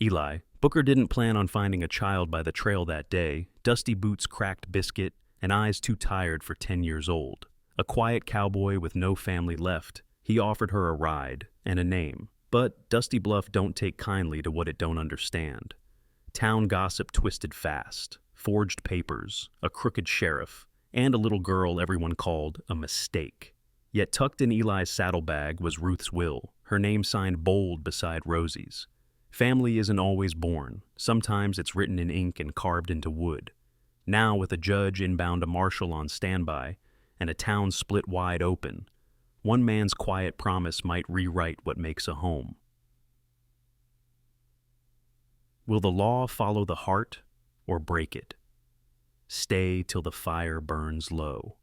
Eli. Booker didn't plan on finding a child by the trail that day, dusty boots, cracked biscuit, and eyes too tired for 10 years old. A quiet cowboy with no family left, he offered her a ride and a name. But Dusty Bluff don't take kindly to what it don't understand. Town gossip twisted fast, forged papers, a crooked sheriff, and a little girl everyone called a mistake. Yet tucked in Eli's saddlebag was Ruth's will, her name signed bold beside Rosie's. Family isn't always born. Sometimes it's written in ink and carved into wood. Now, with a judge inbound, a marshal on standby, and a town split wide open, one man's quiet promise might rewrite what makes a home. Will the law follow the heart or break it? Stay till the fire burns low.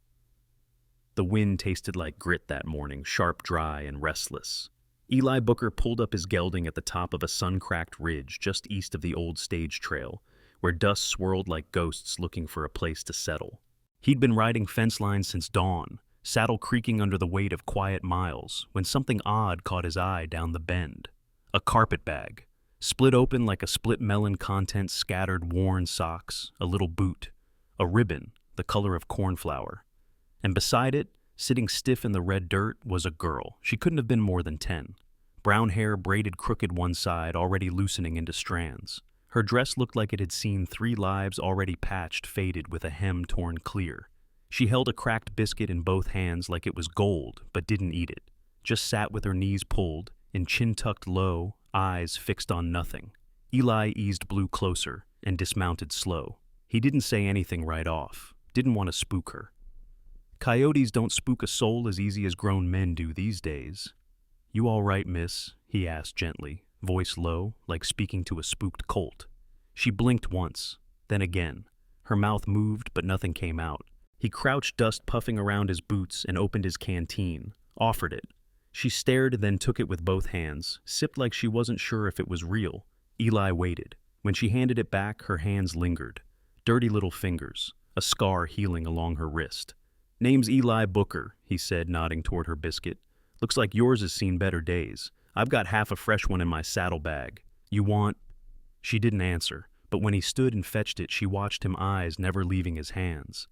The wind tasted like grit that morning, sharp, dry, and restless. Eli Booker pulled up his gelding at the top of a sun-cracked ridge just east of the old stage trail, where dust swirled like ghosts looking for a place to settle. He'd been riding fence lines since dawn, saddle creaking under the weight of quiet miles, when something odd caught his eye down the bend. A carpet bag, split open like a split melon, contents scattered worn socks, a little boot, a ribbon, the color of cornflour. And beside it, sitting stiff in the red dirt, was a girl. She couldn't have been more than 10. Brown hair braided crooked one side, already loosening into strands. Her dress looked like it had seen 3 lives, already patched, faded, with a hem torn clear. She held a cracked biscuit in both hands like it was gold, but didn't eat it. Just sat with her knees pulled, and chin tucked low, eyes fixed on nothing. Eli eased Blue closer and dismounted slow. He didn't say anything right off. Didn't want to spook her. Coyotes don't spook a soul as easy as grown men do these days. "You all right, miss?" he asked gently, voice low, like speaking to a spooked colt. She blinked once, then again. Her mouth moved, but nothing came out. He crouched, dust puffing around his boots, and opened his canteen, offered it. She stared, then took it with both hands, sipped like she wasn't sure if it was real. Eli waited. When she handed it back, her hands lingered. Dirty little fingers, a scar healing along her wrist. "Name's Eli Booker," he said, nodding toward her biscuit. "Looks like yours has seen better days. I've got half a fresh one in my saddlebag. You want—" She didn't answer, but when he stood and fetched it, she watched him, eyes never leaving his hands.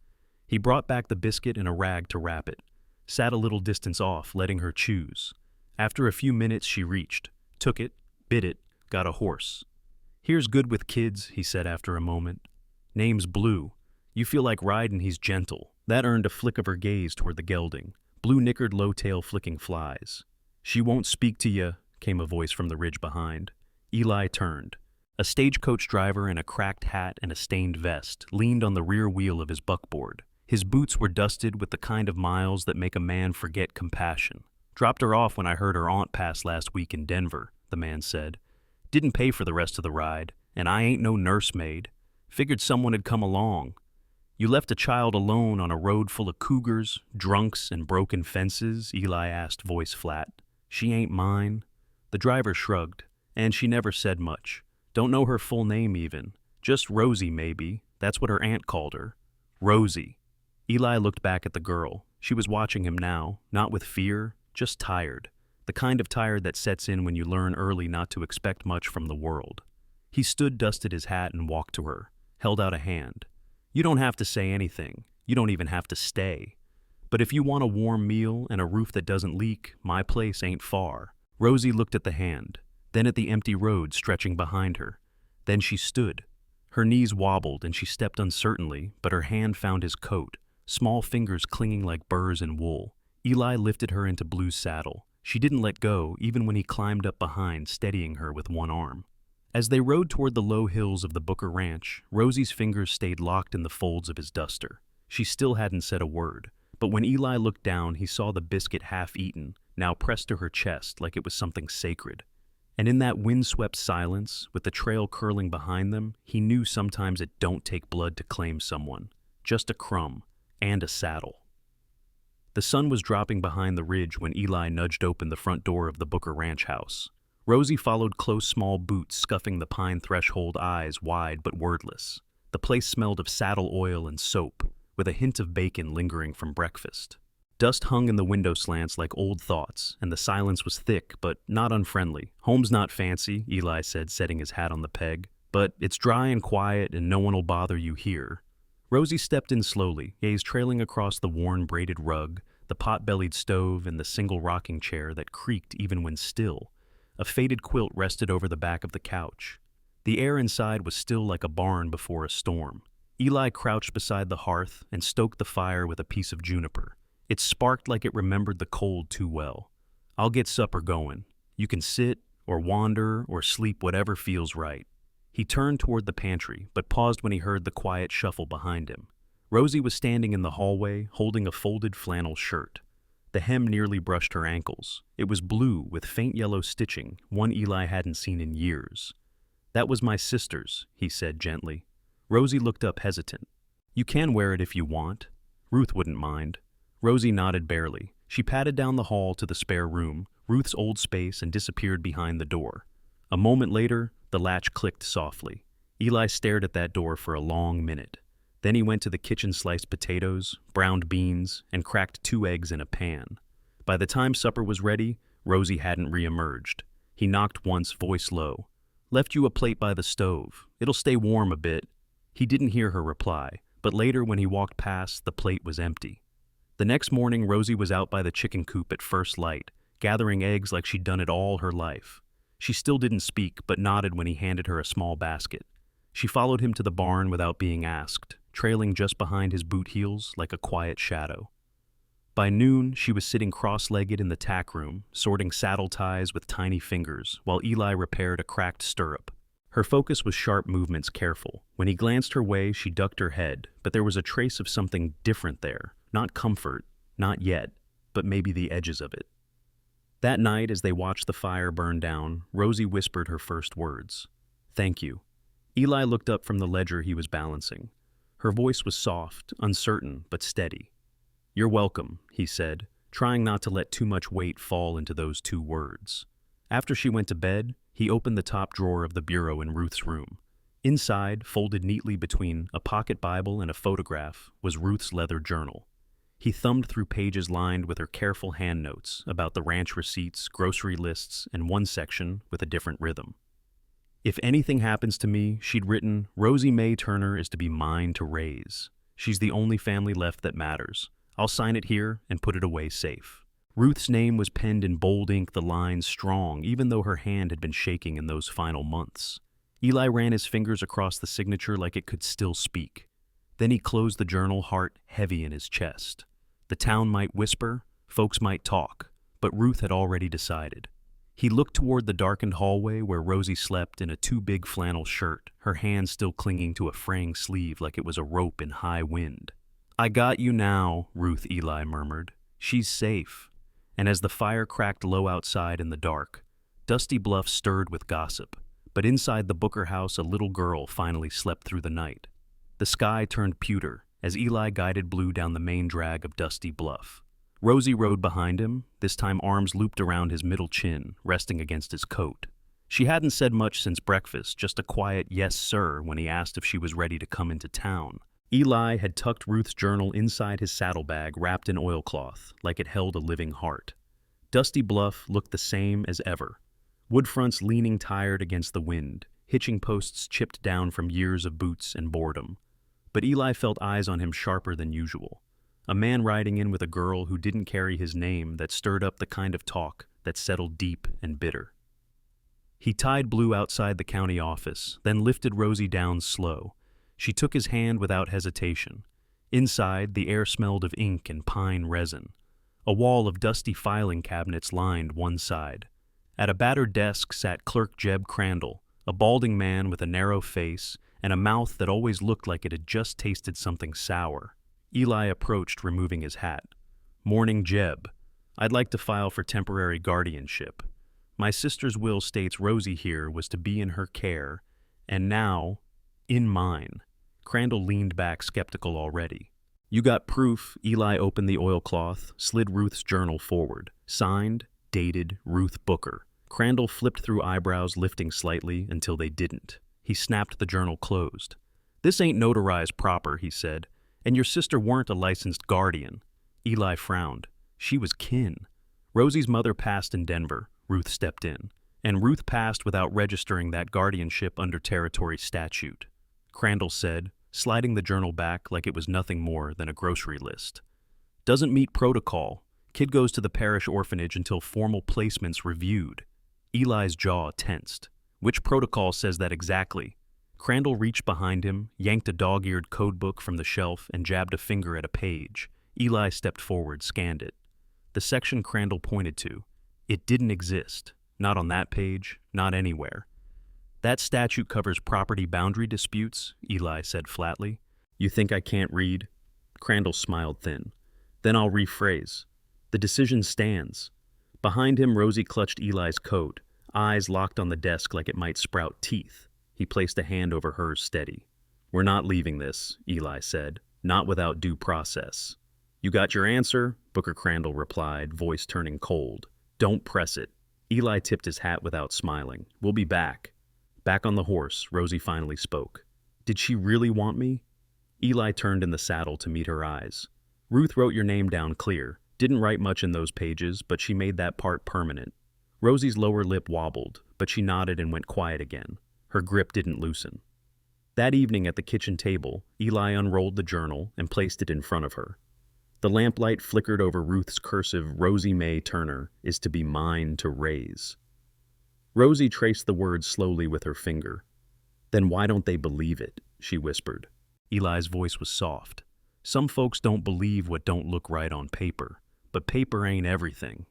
He brought back the biscuit and a rag to wrap it, sat a little distance off, letting her choose. After a few minutes, she reached, took it, bit it, got a horse. "Here's good with kids," he said after a moment. "Name's Blue. You feel like riding, he's gentle." That earned a flick of her gaze toward the gelding. Blue nickered, low tail flicking flies. "She won't speak to you," came a voice from the ridge behind. Eli turned. A stagecoach driver in a cracked hat and a stained vest leaned on the rear wheel of his buckboard. His boots were dusted with the kind of miles that make a man forget compassion. "Dropped her off when I heard her aunt pass last week in Denver," the man said. "Didn't pay for the rest of the ride, and I ain't no nursemaid. Figured someone had come along. You left a child alone on a road full of cougars, drunks, and broken fences?" Eli asked, voice flat. "She ain't mine." The driver shrugged, and she never said much. Don't know her full name even. Just Rosie, maybe. That's what her aunt called her. Rosie. Eli looked back at the girl. She was watching him now, not with fear, just tired. The kind of tired that sets in when you learn early not to expect much from the world. He stood, dusted his hat, and walked to her, held out a hand. "You don't have to say anything. You don't even have to stay. But if you want a warm meal and a roof that doesn't leak, my place ain't far." Rosie looked at the hand, then at the empty road stretching behind her. Then she stood. Her knees wobbled and she stepped uncertainly, but her hand found his coat, small fingers clinging like burrs in wool. Eli lifted her into Blue's saddle. She didn't let go, even when he climbed up behind, steadying her with one arm. As they rode toward the low hills of the Booker Ranch, Rosie's fingers stayed locked in the folds of his duster. She still hadn't said a word, but when Eli looked down, he saw the biscuit half-eaten, now pressed to her chest like it was something sacred. And in that windswept silence, with the trail curling behind them, he knew sometimes it don't take blood to claim someone. Just a crumb, and a saddle. The sun was dropping behind the ridge when Eli nudged open the front door of the Booker Ranch house. Rosie followed close, small boots scuffing the pine threshold, eyes wide but wordless. The place smelled of saddle oil and soap, with a hint of bacon lingering from breakfast. Dust hung in the window slants like old thoughts, and the silence was thick but not unfriendly. "Home's not fancy," Eli said, setting his hat on the peg, "but it's dry and quiet and no one will bother you here." Rosie stepped in slowly, gaze trailing across the worn braided rug, the pot-bellied stove, and the single rocking chair that creaked even when still. A faded quilt rested over the back of the couch. The air inside was still like a barn before a storm. Eli crouched beside the hearth and stoked the fire with a piece of juniper. It sparked like it remembered the cold too well. "I'll get supper going. You can sit, or wander, or sleep, whatever feels right." He turned toward the pantry, but paused when he heard the quiet shuffle behind him. Rosie was standing in the hallway, holding a folded flannel shirt. The hem nearly brushed her ankles. It was blue with faint yellow stitching, one Eli hadn't seen in years. "That was my sister's," he said gently. Rosie looked up hesitant. "You can wear it if you want. Ruth wouldn't mind." Rosie nodded barely. She padded down the hall to the spare room, Ruth's old space, and disappeared behind the door. A moment later, the latch clicked softly. Eli stared at that door for a long minute. Then he went to the kitchen, sliced potatoes, browned beans, and cracked 2 eggs in a pan. By the time supper was ready, Rosie hadn't reemerged. He knocked once, voice low. "Left you a plate by the stove. It'll stay warm a bit." He didn't hear her reply, but later when he walked past, the plate was empty. The next morning, Rosie was out by the chicken coop at first light, gathering eggs like she'd done it all her life. She still didn't speak, but nodded when he handed her a small basket. She followed him to the barn without being asked, trailing just behind his boot heels like a quiet shadow. By noon, she was sitting cross-legged in the tack room, sorting saddle ties with tiny fingers, while Eli repaired a cracked stirrup. Her focus was sharp movements, careful. When he glanced her way, she ducked her head, but there was a trace of something different there. Not comfort, not yet, but maybe the edges of it. That night, as they watched the fire burn down, Rosie whispered her first words. "Thank you." Eli looked up from the ledger he was balancing. Her voice was soft, uncertain, but steady. "You're welcome," he said, trying not to let too much weight fall into those 2 words. After she went to bed, he opened the top drawer of the bureau in Ruth's room. Inside, folded neatly between a pocket Bible and a photograph, was Ruth's leather journal. He thumbed through pages lined with her careful hand notes about the ranch receipts, grocery lists, and one section with a different rhythm. "If anything happens to me," she'd written, "Rosie Mae Turner is to be mine to raise. She's the only family left that matters. I'll sign it here and put it away safe." Ruth's name was penned in bold ink, the lines strong, even though her hand had been shaking in those final months. Eli ran his fingers across the signature like it could still speak. Then he closed the journal, heart heavy in his chest. The town might whisper, folks might talk, but Ruth had already decided. He looked toward the darkened hallway where Rosie slept in a too big flannel shirt, her hand still clinging to a fraying sleeve like it was a rope in high wind. "I got you now," Ruth, Eli murmured. "She's safe." And as the fire cracked low outside in the dark, Dusty Bluff stirred with gossip. But inside the Booker house, a little girl finally slept through the night. The sky turned pewter as Eli guided Blue down the main drag of Dusty Bluff. Rosie rode behind him, this time arms looped around his middle chin, resting against his coat. She hadn't said much since breakfast, just a quiet "yes, sir" when he asked if she was ready to come into town. Eli had tucked Ruth's journal inside his saddlebag, wrapped in oilcloth, like it held a living heart. Dusty Bluff looked the same as ever. Wood fronts leaning tired against the wind, hitching posts chipped down from years of boots and boredom. But Eli felt eyes on him sharper than usual. A man riding in with a girl who didn't carry his name that stirred up the kind of talk that settled deep and bitter. He tied Blue outside the county office, then lifted Rosie down slow. She took his hand without hesitation. Inside, the air smelled of ink and pine resin. A wall of dusty filing cabinets lined one side. At a battered desk sat Clerk Jeb Crandall, a balding man with a narrow face and a mouth that always looked like it had just tasted something sour. Eli approached, removing his hat. "Morning, Jeb. I'd like to file for temporary guardianship. My sister's will states Rosie here was to be in her care, and now, in mine." Crandall leaned back, skeptical already. "You got proof?" Eli opened the oilcloth, slid Ruth's journal forward. Signed, dated, Ruth Booker. Crandall flipped through eyebrows, lifting slightly until they didn't. He snapped the journal closed. "This ain't notarized proper," he said, "and your sister weren't a licensed guardian." Eli frowned. She was kin. Rosie's mother passed in Denver. Ruth stepped in. And Ruth passed without registering that guardianship under territory statute. Crandall said, sliding the journal back like it was nothing more than a grocery list. Doesn't meet protocol. Kid goes to the parish orphanage until formal placement's reviewed. Eli's jaw tensed. Which protocol says that exactly? Crandall reached behind him, yanked a dog-eared codebook from the shelf, and jabbed a finger at a page. Eli stepped forward, scanned it. The section Crandall pointed to. It didn't exist. Not on that page, not anywhere. That statute covers property boundary disputes, Eli said flatly. You think I can't read? Crandall smiled thin. Then I'll rephrase. The decision stands. Behind him, Rosie clutched Eli's coat, eyes locked on the desk like it might sprout teeth. He placed a hand over hers steady. We're not leaving this, Eli said. Not without due process. You got your answer? Booker Crandall replied, voice turning cold. Don't press it. Eli tipped his hat without smiling. We'll be back. Back on the horse, Rosie finally spoke. Did she really want me? Eli turned in the saddle to meet her eyes. Ruth wrote your name down clear. Didn't write much in those pages, but she made that part permanent. Rosie's lower lip wobbled, but she nodded and went quiet again. Her grip didn't loosen. That evening at the kitchen table, Eli unrolled the journal and placed it in front of her. The lamplight flickered over Ruth's cursive, Rosie Mae Turner is to be mine to raise. Rosie traced the words slowly with her finger. Then why don't they believe it? She whispered. Eli's voice was soft. Some folks don't believe what don't look right on paper, but paper ain't everything.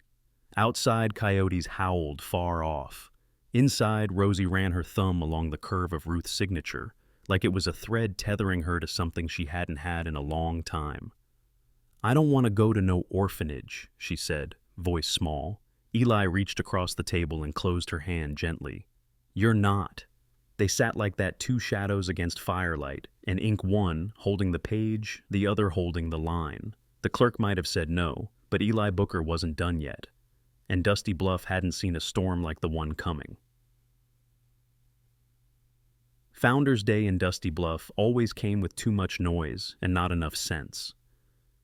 Outside, coyotes howled far off. Inside, Rosie ran her thumb along the curve of Ruth's signature, like it was a thread tethering her to something she hadn't had in a long time. I don't want to go to no orphanage, she said, voice small. Eli reached across the table and closed her hand gently. You're not. They sat like that, two shadows against firelight, and ink one holding the page, the other holding the line. The clerk might have said no, but Eli Booker wasn't done yet, and Dusty Bluff hadn't seen a storm like the one coming. Founders Day in Dusty Bluff always came with too much noise and not enough sense.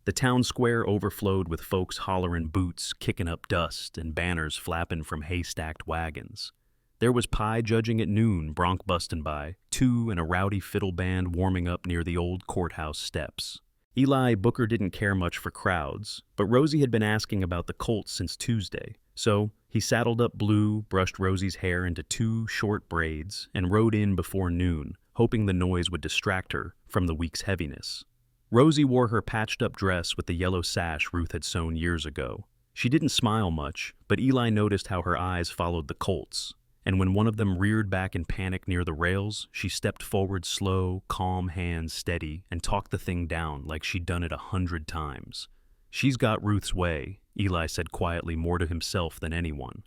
The town square overflowed with folks hollering boots, kicking up dust, and banners flapping from hay-stacked wagons. There was pie judging at noon, bronc bustin' by, two and a rowdy fiddle band warming up near the old courthouse steps. Eli Booker didn't care much for crowds, but Rosie had been asking about the colts since Tuesday, so he saddled up Blue, brushed Rosie's hair into two short braids, and rode in before noon, hoping the noise would distract her from the week's heaviness. Rosie wore her patched-up dress with the yellow sash Ruth had sewn years ago. She didn't smile much, but Eli noticed how her eyes followed the colts, and when one of them reared back in panic near the rails, she stepped forward slow, calm hands steady, and talked the thing down like she'd done it 100 times. She's got Ruth's way, Eli said quietly, more to himself than anyone.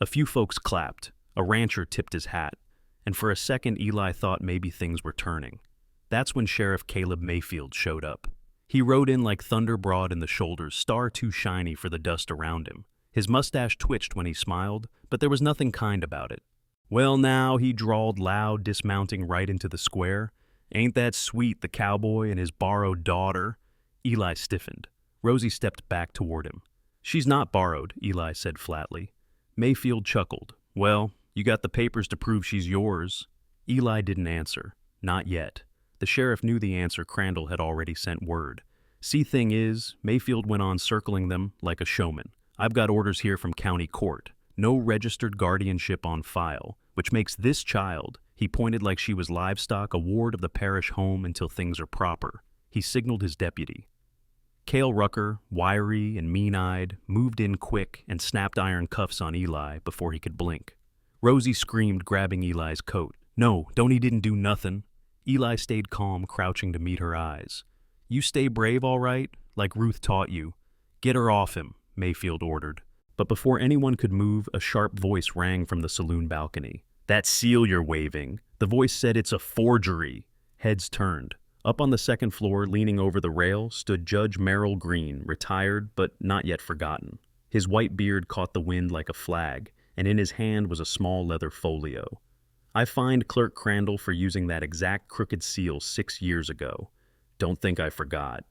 A few folks clapped. A rancher tipped his hat, and for a second Eli thought maybe things were turning. That's when Sheriff Caleb Mayfield showed up. He rode in like thunder broad in the shoulders, star too shiny for the dust around him. His mustache twitched when he smiled, but there was nothing kind about it. Well now, he drawled loud, dismounting right into the square. Ain't that sweet, the cowboy and his borrowed daughter? Eli stiffened. Rosie stepped back toward him. She's not borrowed, Eli said flatly. Mayfield chuckled. Well, you got the papers to prove she's yours. Eli didn't answer. Not yet. The sheriff knew the answer. Crandall had already sent word. See, thing is, Mayfield went on circling them like a showman. I've got orders here from county court. No registered guardianship on file, which makes this child, he pointed like she was livestock, a ward of the parish home until things are proper. He signaled his deputy. Cale Rucker, wiry and mean-eyed, moved in quick and snapped iron cuffs on Eli before he could blink. Rosie screamed, grabbing Eli's coat. No, he didn't do nothing. Eli stayed calm, crouching to meet her eyes. You stay brave, all right, like Ruth taught you. Get her off him, Mayfield ordered. But before anyone could move, a sharp voice rang from the saloon balcony. That seal you're waving. The voice said it's a forgery. Heads turned. Up on the second floor, leaning over the rail, stood Judge Merrill Green, retired but not yet forgotten. His white beard caught the wind like a flag, and in his hand was a small leather folio. I fined Clerk Crandall for using that exact crooked seal 6 years ago. Don't think I forgot.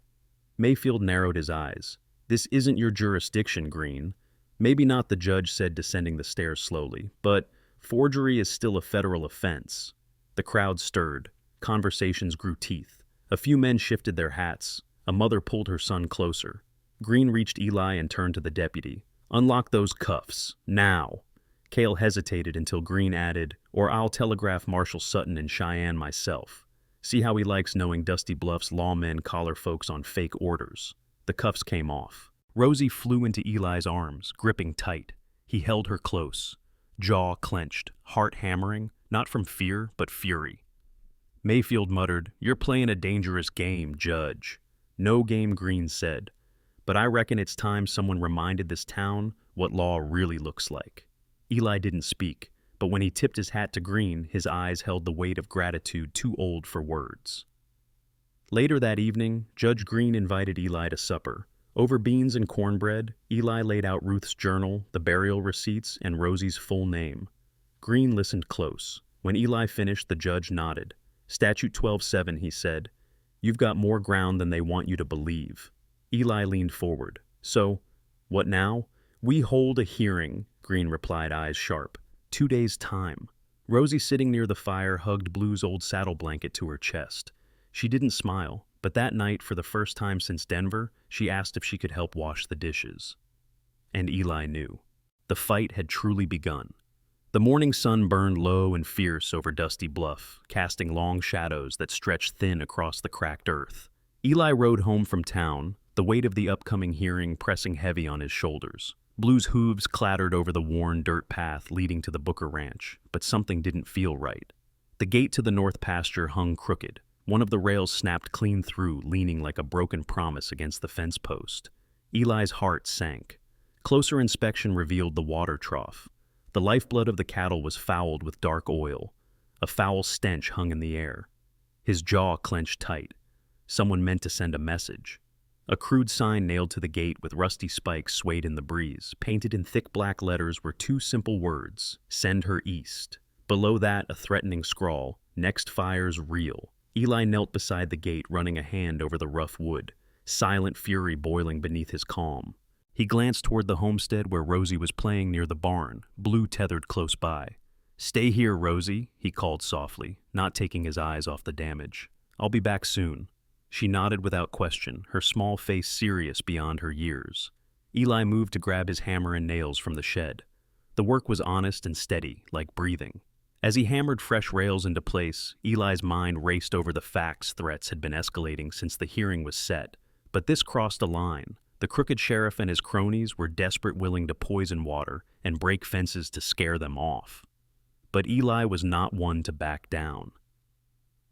Mayfield narrowed his eyes. "This isn't your jurisdiction, Green." "Maybe not," the judge said, descending the stairs slowly, "but forgery is still a federal offense." The crowd stirred. Conversations grew teeth. A few men shifted their hats. A mother pulled her son closer. Green reached Eli and turned to the deputy. "Unlock those cuffs. Now." Cale hesitated until Green added, "Or I'll telegraph Marshal Sutton in Cheyenne myself. See how he likes knowing Dusty Bluff's lawmen collar folks on fake orders." The cuffs came off. Rosie flew into Eli's arms, gripping tight. He held her close. Jaw clenched, heart hammering, not from fear, but fury. Mayfield muttered, "You're playing a dangerous game, Judge." "No game," Green said. "But I reckon it's time someone reminded this town what law really looks like." Eli didn't speak, but when he tipped his hat to Green, his eyes held the weight of gratitude too old for words. Later that evening, Judge Green invited Eli to supper. Over beans and cornbread, Eli laid out Ruth's journal, the burial receipts, and Rosie's full name. Green listened close. When Eli finished, the judge nodded. "Statute 12-7, he said. "You've got more ground than they want you to believe." Eli leaned forward. "So, what now?" "We hold a hearing," Green replied, eyes sharp. 2 days' time." Rosie, sitting near the fire, hugged Blue's old saddle blanket to her chest. She didn't smile, but that night, for the first time since Denver, she asked if she could help wash the dishes. And Eli knew. The fight had truly begun. The morning sun burned low and fierce over Dusty Bluff, casting long shadows that stretched thin across the cracked earth. Eli rode home from town, the weight of the upcoming hearing pressing heavy on his shoulders. Blue's hooves clattered over the worn dirt path leading to the Booker ranch, but something didn't feel right. The gate to the north pasture hung crooked. One of the rails snapped clean through, leaning like a broken promise against the fence post. Eli's heart sank. Closer inspection revealed the water trough. The lifeblood of the cattle was fouled with dark oil. A foul stench hung in the air. His jaw clenched tight. Someone meant to send a message. A crude sign nailed to the gate with rusty spikes swayed in the breeze. Painted in thick black letters were 2 simple words: "Send her east." Below that, a threatening scrawl: "Next fire's real." Eli knelt beside the gate, running a hand over the rough wood, silent fury boiling beneath his calm. He glanced toward the homestead where Rosie was playing near the barn, Blue tethered close by. "Stay here, Rosie," he called softly, not taking his eyes off the damage. "I'll be back soon." She nodded without question, her small face serious beyond her years. Eli moved to grab his hammer and nails from the shed. The work was honest and steady, like breathing. As he hammered fresh rails into place, Eli's mind raced over the facts. Threats had been escalating since the hearing was set. But this crossed a line. The crooked sheriff and his cronies were desperate, willing to poison water and break fences to scare them off. But Eli was not one to back down.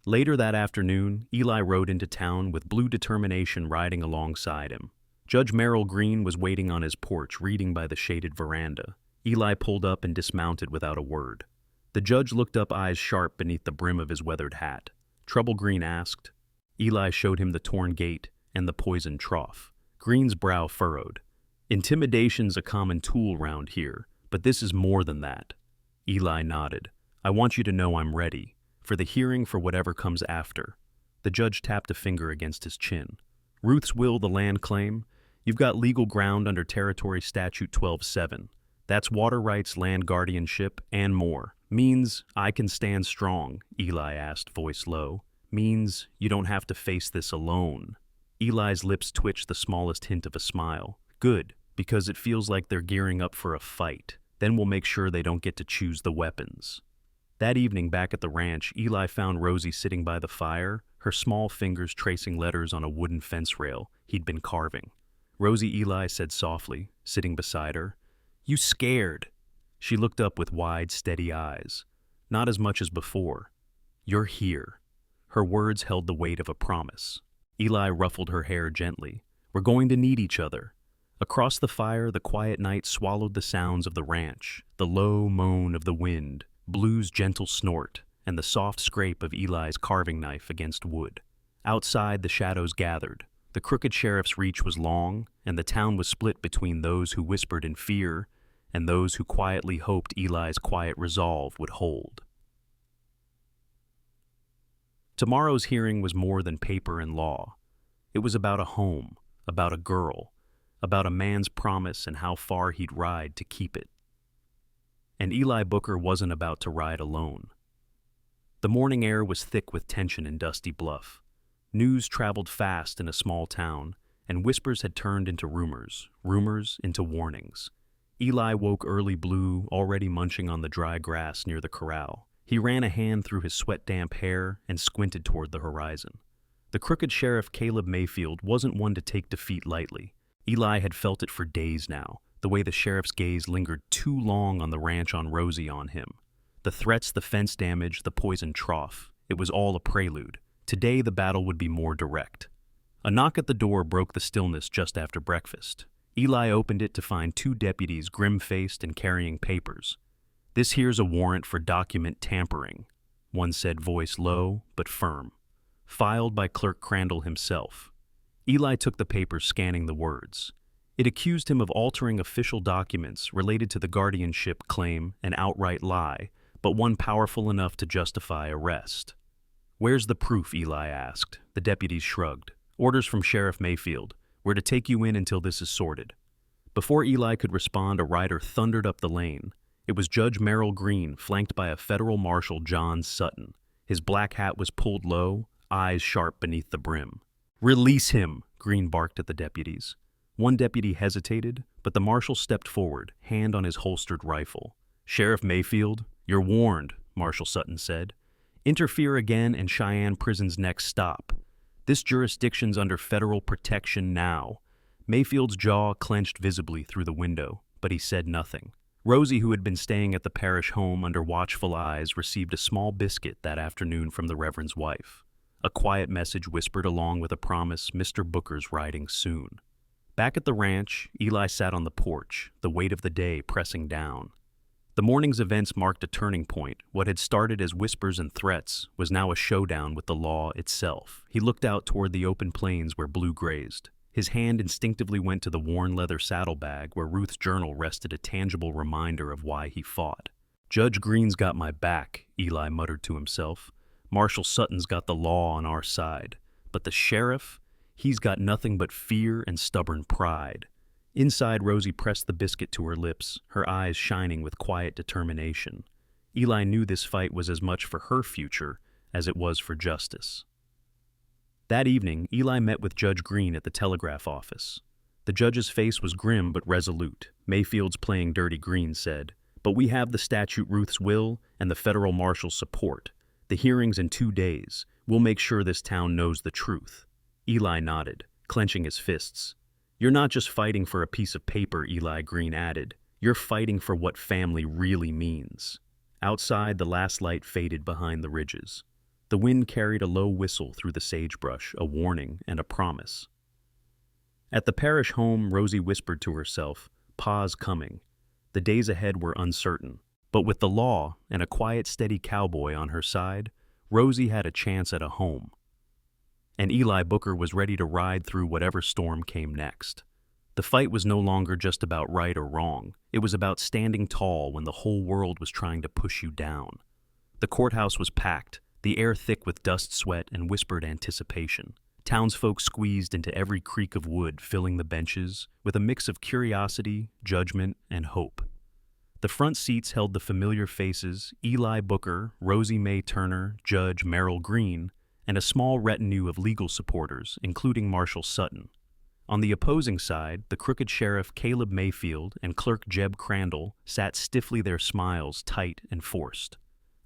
Later that afternoon, Eli rode into town with Blue determination riding alongside him. Judge Merrill Green was waiting on his porch, reading by the shaded veranda. Eli pulled up and dismounted without a word. The judge looked up, eyes sharp beneath the brim of his weathered hat. "Trouble?" Green asked. Eli showed him the torn gate and the poisoned trough. Green's brow furrowed. "Intimidation's a common tool round here, but this is more than that." Eli nodded. "I want you to know I'm ready. For the hearing, for whatever comes after." The judge tapped a finger against his chin. "Ruth's will, the land claim? You've got legal ground under Territory Statute 12-7. That's water rights, land guardianship, and more. Means I can stand strong," Eli asked, voice low. "Means you don't have to face this alone." Eli's lips twitched the smallest hint of a smile. "Good, because it feels like they're gearing up for a fight. Then we'll make sure they don't get to choose the weapons." That evening, back at the ranch, Eli found Rosie sitting by the fire, her small fingers tracing letters on a wooden fence rail he'd been carving. "Rosie," Eli said softly, sitting beside her, "you scared?" She looked up with wide, steady eyes. "Not as much as before. You're here." Her words held the weight of a promise. Eli ruffled her hair gently. "We're going to need each other." Across the fire, the quiet night swallowed the sounds of the ranch, the low moan of the wind, Blue's gentle snort, and the soft scrape of Eli's carving knife against wood. Outside, the shadows gathered. The crooked sheriff's reach was long, and the town was split between those who whispered in fear and those who quietly hoped Eli's quiet resolve would hold. Tomorrow's hearing was more than paper and law. It was about a home, about a girl, about a man's promise and how far he'd ride to keep it. And Eli Booker wasn't about to ride alone. The morning air was thick with tension in Dusty Bluff. News traveled fast in a small town, and whispers had turned into rumors, rumors into warnings. Eli woke early blue, already munching on the dry grass near the corral. He ran a hand through his sweat-damp hair and squinted toward the horizon. The crooked sheriff Caleb Mayfield wasn't one to take defeat lightly. Eli had felt it for days now, the way the sheriff's gaze lingered too long on the ranch on Rosie on him. The threats, the fence damage, the poisoned trough, it was all a prelude. Today the battle would be more direct. A knock at the door broke the stillness just after breakfast. Eli opened it to find two deputies grim-faced and carrying papers. "This here's a warrant for document tampering," one said, voice low but firm. "Filed by Clerk Crandall himself." Eli took the papers, scanning the words. It accused him of altering official documents related to the guardianship claim, an outright lie, but one powerful enough to justify arrest. "Where's the proof?" Eli asked. The deputies shrugged. "Orders from Sheriff Mayfield. We're to take you in until this is sorted." Before Eli could respond, a rider thundered up the lane. It was Judge Merrill Green, flanked by a federal marshal, John Sutton. His black hat was pulled low, eyes sharp beneath the brim. "Release him!" Green barked at the deputies. One deputy hesitated, but the marshal stepped forward, hand on his holstered rifle. "Sheriff Mayfield, you're warned," Marshal Sutton said. "Interfere again and Cheyenne Prison's next stop. This jurisdiction's under federal protection now." Mayfield's jaw clenched visibly through the window, but he said nothing. Rosie, who had been staying at the parish home under watchful eyes, received a small biscuit that afternoon from the Reverend's wife. A quiet message whispered along with a promise Mr. Booker's riding soon. Back at the ranch, Eli sat on the porch, the weight of the day pressing down. The morning's events marked a turning point. What had started as whispers and threats was now a showdown with the law itself. He looked out toward the open plains where Blue grazed. His hand instinctively went to the worn leather saddlebag where Ruth's journal rested, a tangible reminder of why he fought. "Judge Green's got my back," Eli muttered to himself. "Marshal Sutton's got the law on our side. But the sheriff, he's got nothing but fear and stubborn pride." Inside, Rosie pressed the biscuit to her lips, her eyes shining with quiet determination. Eli knew this fight was as much for her future as it was for justice. That evening, Eli met with Judge Green at the telegraph office. The judge's face was grim but resolute. "Mayfield's playing dirty," Green said. "But we have the statute, Ruth's will, and the federal marshal's support. The hearing's in 2 days. We'll make sure this town knows the truth." Eli nodded, clenching his fists. "You're not just fighting for a piece of paper," Eli Green added. "You're fighting for what family really means." Outside, the last light faded behind the ridges. The wind carried a low whistle through the sagebrush, a warning and a promise. At the parish home, Rosie whispered to herself, "Pa's coming." The days ahead were uncertain, but with the law and a quiet, steady cowboy on her side, Rosie had a chance at a home. And Eli Booker was ready to ride through whatever storm came next. The fight was no longer just about right or wrong. It was about standing tall when the whole world was trying to push you down. The courthouse was packed, the air thick with dust, sweat, and whispered anticipation. Townsfolk squeezed into every creak of wood, filling the benches with a mix of curiosity, judgment, and hope. The front seats held the familiar faces: Eli Booker, Rosie May Turner, Judge Merrill Green, and a small retinue of legal supporters, including Marshal Sutton. On the opposing side, the crooked sheriff Caleb Mayfield and clerk Jeb Crandall sat stiffly, their smiles tight and forced.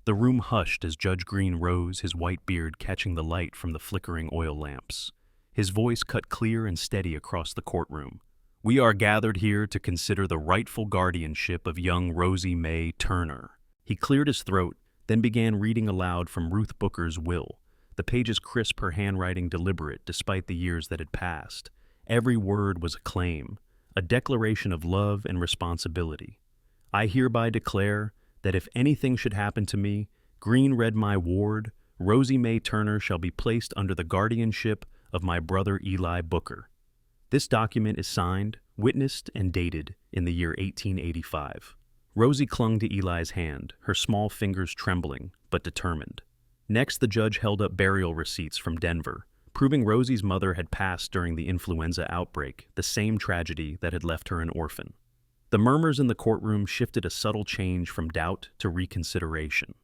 The room hushed as Judge Green rose, his white beard catching the light from the flickering oil lamps. His voice cut clear and steady across the courtroom. "We are gathered here to consider the rightful guardianship of young Rosie May Turner." He cleared his throat, then began reading aloud from Ruth Booker's will. The pages crisp, her handwriting deliberate despite the years that had passed. Every word was a claim, a declaration of love and responsibility. "I hereby declare that if anything should happen to me, Green read my ward, Rosie May Turner shall be placed under the guardianship of my brother Eli Booker. This document is signed, witnessed, and dated in the year 1885. Rosie clung to Eli's hand, her small fingers trembling, but determined. Next, the judge held up burial receipts from Denver, proving Rosie's mother had passed during the influenza outbreak, the same tragedy that had left her an orphan. The murmurs in the courtroom shifted a subtle change from doubt to reconsideration.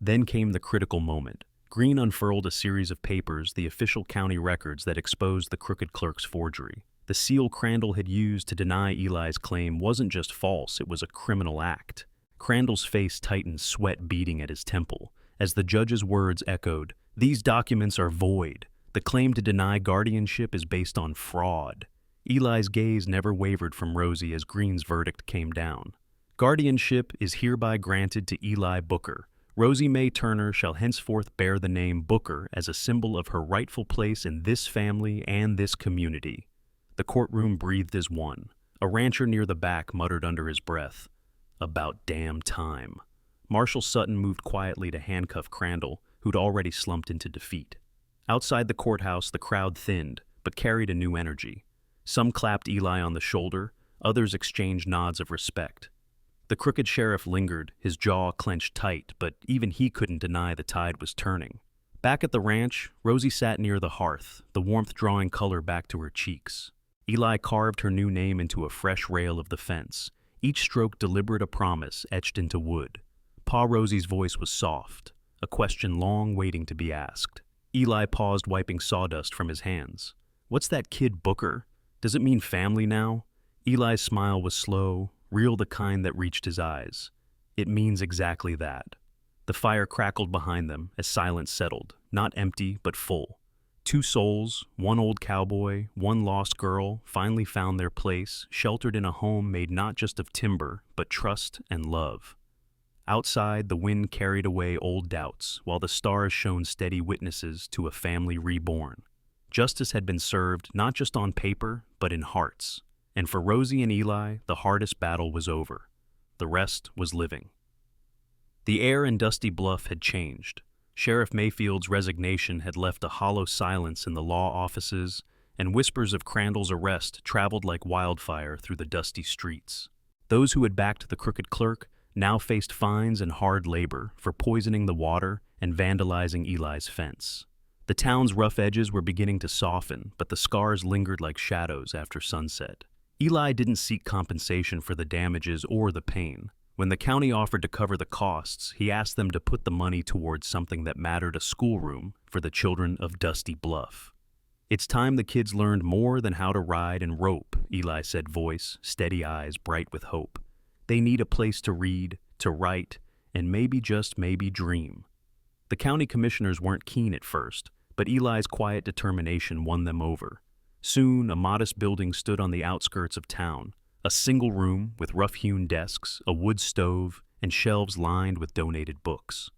Then came the critical moment. Green unfurled a series of papers, the official county records that exposed the crooked clerk's forgery. The seal Crandall had used to deny Eli's claim wasn't just false, it was a criminal act. Crandall's face tightened, sweat beading at his temple, as the judge's words echoed, "These documents are void. The claim to deny guardianship is based on fraud." Eli's gaze never wavered from Rosie as Green's verdict came down. "Guardianship is hereby granted to Eli Booker. Rosie Mae Turner shall henceforth bear the name Booker as a symbol of her rightful place in this family and this community." The courtroom breathed as one. A rancher near the back muttered under his breath, "About damn time." Marshal Sutton moved quietly to handcuff Crandall, who'd already slumped into defeat. Outside the courthouse, the crowd thinned, but carried a new energy. Some clapped Eli on the shoulder, others exchanged nods of respect. The crooked sheriff lingered, his jaw clenched tight, but even he couldn't deny the tide was turning. Back at the ranch, Rosie sat near the hearth, the warmth drawing color back to her cheeks. Eli carved her new name into a fresh rail of the fence, each stroke deliberate a promise etched into wood. Pa Rosie's voice was soft, a question long waiting to be asked. Eli paused, wiping sawdust from his hands. "What's that kid Booker? Does it mean family now?" Eli's smile was slow, real, the kind that reached his eyes. "It means exactly that." The fire crackled behind them as silence settled, not empty but full. Two souls, one old cowboy, one lost girl, finally found their place, sheltered in a home made not just of timber, but trust and love. Outside, the wind carried away old doubts, while the stars shone steady witnesses to a family reborn. Justice had been served not just on paper, but in hearts. And for Rosie and Eli, the hardest battle was over. The rest was living. The air in Dusty Bluff had changed. Sheriff Mayfield's resignation had left a hollow silence in the law offices, and whispers of Crandall's arrest traveled like wildfire through the dusty streets. Those who had backed the crooked clerk now faced fines and hard labor for poisoning the water and vandalizing Eli's fence. The town's rough edges were beginning to soften, but the scars lingered like shadows after sunset. Eli didn't seek compensation for the damages or the pain. When the county offered to cover the costs, he asked them to put the money towards something that mattered: a schoolroom for the children of Dusty Bluff. "It's time the kids learned more than how to ride and rope," Eli said, voice, steady eyes bright with hope. "They need a place to read, to write, and maybe, just maybe, dream." The county commissioners weren't keen at first, but Eli's quiet determination won them over. Soon, a modest building stood on the outskirts of town, a single room with rough-hewn desks, a wood stove, and shelves lined with donated books.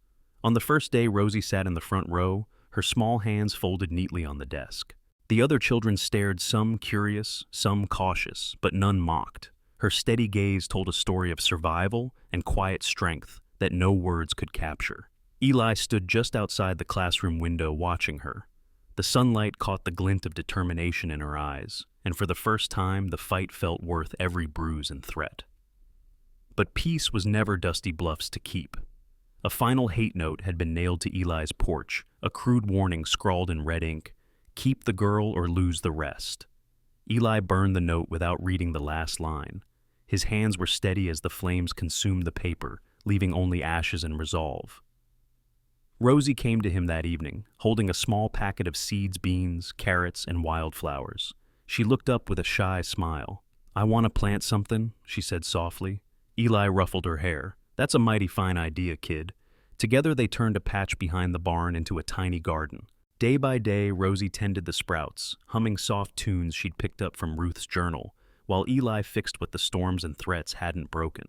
On the first day, Rosie sat in the front row, her small hands folded neatly on the desk. The other children stared, some curious, some cautious, but none mocked. Her steady gaze told a story of survival and quiet strength that no words could capture. Eli stood just outside the classroom window watching her. The sunlight caught the glint of determination in her eyes, and for the first time the fight felt worth every bruise and threat. But peace was never Dusty Bluff's to keep. A final hate note had been nailed to Eli's porch, a crude warning scrawled in red ink: "Keep the girl or lose the rest." Eli burned the note without reading the last line. His hands were steady as the flames consumed the paper, leaving only ashes and resolve. Rosie came to him that evening, holding a small packet of seeds, beans, carrots, and wildflowers. She looked up with a shy smile. "I want to plant something," she said softly. Eli ruffled her hair. "That's a mighty fine idea, kid." Together they turned a patch behind the barn into a tiny garden. Day by day, Rosie tended the sprouts, humming soft tunes she'd picked up from Ruth's journal, while Eli fixed what the storms and threats hadn't broken.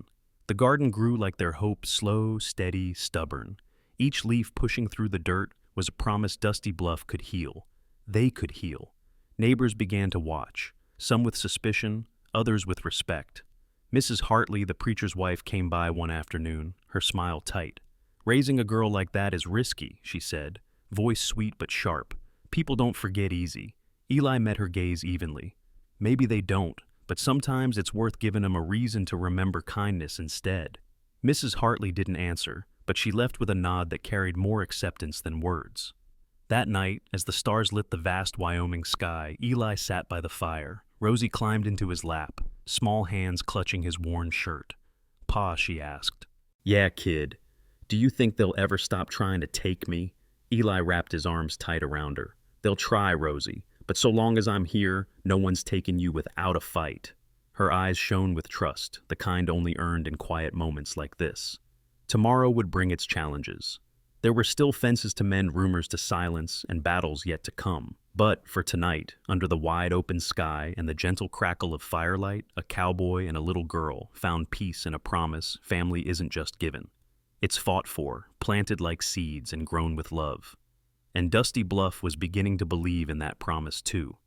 The garden grew like their hope, slow, steady, stubborn. Each leaf pushing through the dirt was a promise Dusty Bluff could heal. They could heal. Neighbors began to watch, some with suspicion, others with respect. Mrs. Hartley, the preacher's wife, came by one afternoon, her smile tight. "Raising a girl like that is risky," she said, voice sweet but sharp. "People don't forget easy." Eli met her gaze evenly. "Maybe they don't, but sometimes it's worth giving them a reason to remember kindness instead." Mrs. Hartley didn't answer, but she left with a nod that carried more acceptance than words. That night, as the stars lit the vast Wyoming sky, Eli sat by the fire. Rosie climbed into his lap, small hands clutching his worn shirt. "Pa," she asked. "Yeah, kid. Do you think they'll ever stop trying to take me?" Eli wrapped his arms tight around her. "They'll try, Rosie, but so long as I'm here, no one's taking you without a fight." Her eyes shone with trust, the kind only earned in quiet moments like this. Tomorrow would bring its challenges. There were still fences to mend, rumors to silence, and battles yet to come. But for tonight, under the wide open sky and the gentle crackle of firelight, a cowboy and a little girl found peace in a promise family isn't just given. It's fought for, planted like seeds, and grown with love. And Dusty Bluff was beginning to believe in that promise too.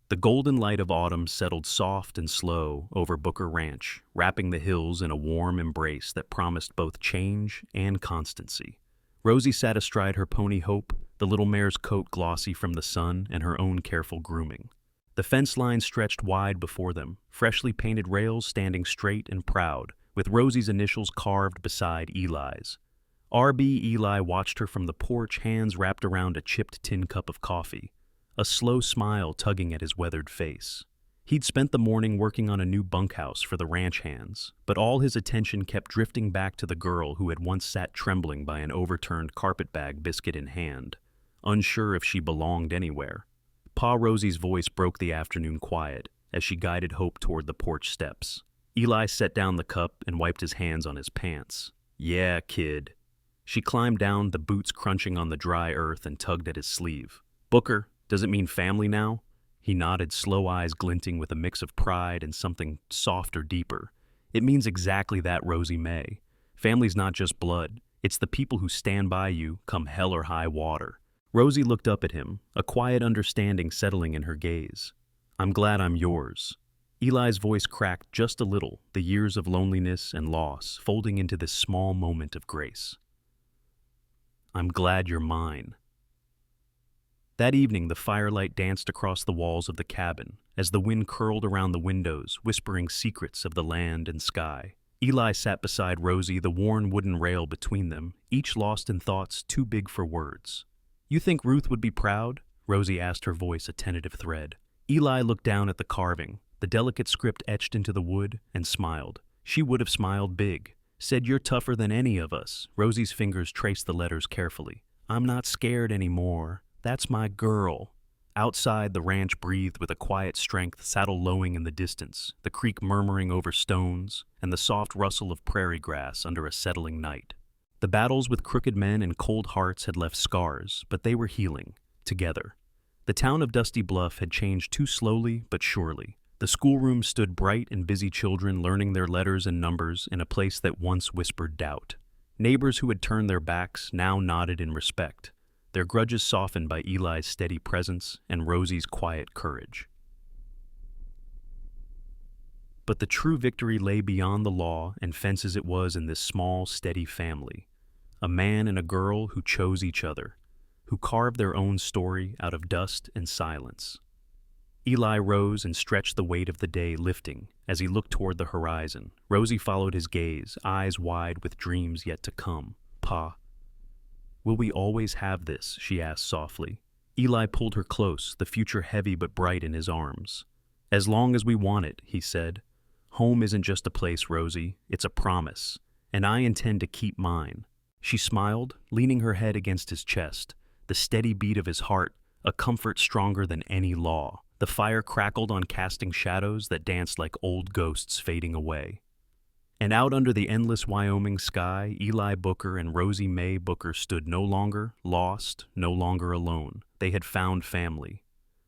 The golden light of autumn settled soft and slow over Booker Ranch, wrapping the hills in a warm embrace that promised both change and constancy. Rosie sat astride her pony Hope, the little mare's coat glossy from the sun and her own careful grooming. The fence line stretched wide before them, freshly painted rails standing straight and proud, with Rosie's initials carved beside Eli's. R.B. Eli watched her from the porch, hands wrapped around a chipped tin cup of coffee, a slow smile tugging at his weathered face. He'd spent the morning working on a new bunkhouse for the ranch hands, but all his attention kept drifting back to the girl who had once sat trembling by an overturned carpetbag, biscuit in hand, unsure if she belonged anywhere. Pa Rosie's voice broke the afternoon quiet as she guided Hope toward the porch steps. Eli set down the cup and wiped his hands on his pants. "Yeah, kid." She climbed down, the boots crunching on the dry earth, and tugged at his sleeve. "Booker, does it mean family now?" He nodded, slow eyes glinting with a mix of pride and something softer, deeper. "It means exactly that, Rosie May. Family's not just blood. It's the people who stand by you, come hell or high water." Rosie looked up at him, a quiet understanding settling in her gaze. "I'm glad I'm yours." Eli's voice cracked just a little, the years of loneliness and loss folding into this small moment of grace. "I'm glad you're mine." That evening, the firelight danced across the walls of the cabin, as the wind curled around the windows, whispering secrets of the land and sky. Eli sat beside Rosie, the worn wooden rail between them, each lost in thoughts too big for words. "You think Ruth would be proud?" Rosie asked, her voice a tentative thread. Eli looked down at the carving, the delicate script etched into the wood, and smiled. She would have smiled big. "Said you're tougher than any of us." Rosie's fingers traced the letters carefully. "I'm not scared anymore. That's my girl." Outside, the ranch breathed with a quiet strength, saddle lowing in the distance, the creek murmuring over stones, and the soft rustle of prairie grass under a settling night. The battles with crooked men and cold hearts had left scars, but they were healing, together. The town of Dusty Bluff had changed too slowly but surely. The schoolroom stood bright and busy, children learning their letters and numbers in a place that once whispered doubt. Neighbors who had turned their backs now nodded in respect, their grudges softened by Eli's steady presence and Rosie's quiet courage. But the true victory lay beyond the law and fences. It was in this small, steady family. A man and a girl who chose each other, who carved their own story out of dust and silence. Eli rose and stretched, the weight of the day lifting as he looked toward the horizon. Rosie followed his gaze, eyes wide with dreams yet to come. "Pa, will we always have this?" she asked softly. Eli pulled her close, the future heavy but bright in his arms. "As long as we want it," he said. "Home isn't just a place, Rosie, it's a promise, and I intend to keep mine." She smiled, leaning her head against his chest, the steady beat of his heart, a comfort stronger than any law. The fire crackled on, casting shadows that danced like old ghosts fading away. And out under the endless Wyoming sky, Eli Booker and Rosie May Booker stood, no longer lost, no longer alone. They had found family.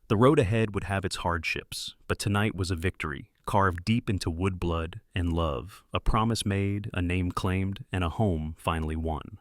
The road ahead would have its hardships, but tonight was a victory, carved deep into wood, blood, and love, a promise made, a name claimed, and a home finally won.